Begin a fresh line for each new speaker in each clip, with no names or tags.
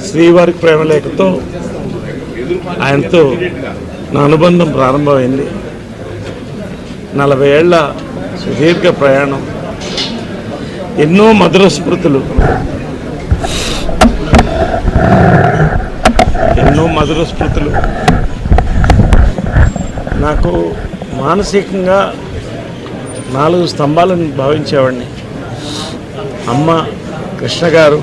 శ్రీవారి ప్రేమలేఖతో ఆయనతో నా అనుబంధం ప్రారంభమైంది. 40 ఏళ్ల సుదీర్ఘ ప్రయాణం, ఎన్నో మధుర స్మృతులు, నాకు మానసికంగా 4 స్తంభాలను భావించేవాడిని. అమ్మ కృష్ణ గారు,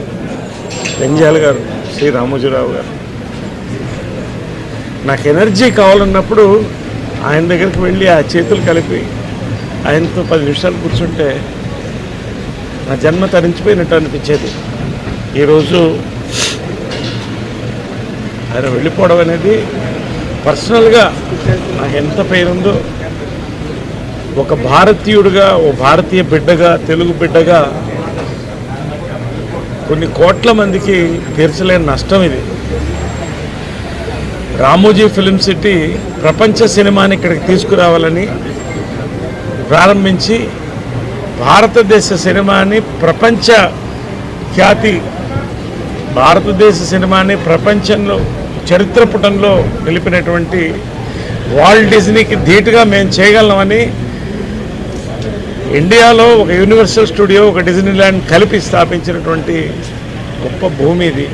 పెంజాల గారు, శ్రీ రామోజీరావు గారు. నాకు ఎనర్జీ కావాలన్నప్పుడు ఆయన దగ్గరికి వెళ్ళి ఆ చేతులు కలిపి ఆయనతో 10 నిమిషాలు కూర్చుంటే నా జన్మ తరించిపోయినట్టు అనిపించేది. ఈరోజు ఆయన వెళ్ళిపోవడం అనేది పర్సనల్గా నాకు ఎంత పేరుందో, ఒక భారతీయుడిగా, ఓ భారతీయ బిడ్డగా, తెలుగు బిడ్డగా కొన్ని కోట్ల మందికి తీర్చలేని నష్టం ఇది. రామోజీ ఫిలిం సిటీ ప్రపంచ సినిమాని ఇక్కడికి తీసుకురావాలని ప్రారంభించి భారతదేశ సినిమాని ప్రపంచ ఖ్యాతి, భారతదేశ సినిమాని ప్రపంచంలో చరిత్ర పుటంలో నిలిపినటువంటి వాల్ట్ డిజ్నీకి ధీటుగా మేము చేయగలమని ఇండియాలో ఒక యూనివర్సల్ స్టూడియో, ఒక డిజ్నీల్యాండ్ కలిపి స్థాపించినటువంటి గొప్ప భూమి ఇది.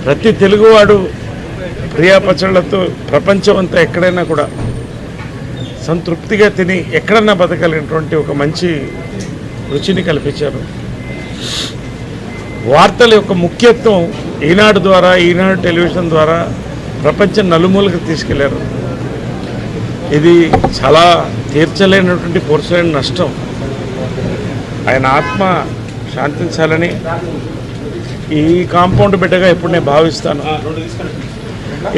ప్రతి తెలుగువాడు ప్రియా పచ్చళ్లతో ప్రపంచం అంతా ఎక్కడైనా కూడా సంతృప్తిగా తిని ఎక్కడన్నా బతకలిగినటువంటి ఒక మంచి రుచిని కల్పించారు. వార్తల యొక్క ముఖ్యత్వం ఈనాడు ద్వారా, ఈనాడు టెలివిజన్ ద్వారా ప్రపంచం నలుమూలకు తీసుకెళ్లారు. ఇది చాలా తీర్చలేనటువంటి పూర్చలేని నష్టం. ఆయన ఆత్మ శాంతించాలని ఈ కాంపౌండ్ బిడ్డగా ఎప్పుడు నేను భావిస్తాను.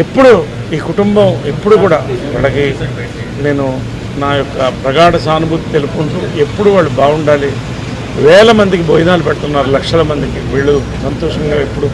ఎప్పుడు ఈ కుటుంబం ఎప్పుడు కూడా వాళ్ళకి నేను నా యొక్క ప్రగాఢ సానుభూతి తెలుపుకుంటూ ఎప్పుడు వాళ్ళు బాగుండాలి. వేల మందికి భోజనాలు పెడుతున్నారు, లక్షల మందికి. వీళ్ళు సంతోషంగా ఎప్పుడు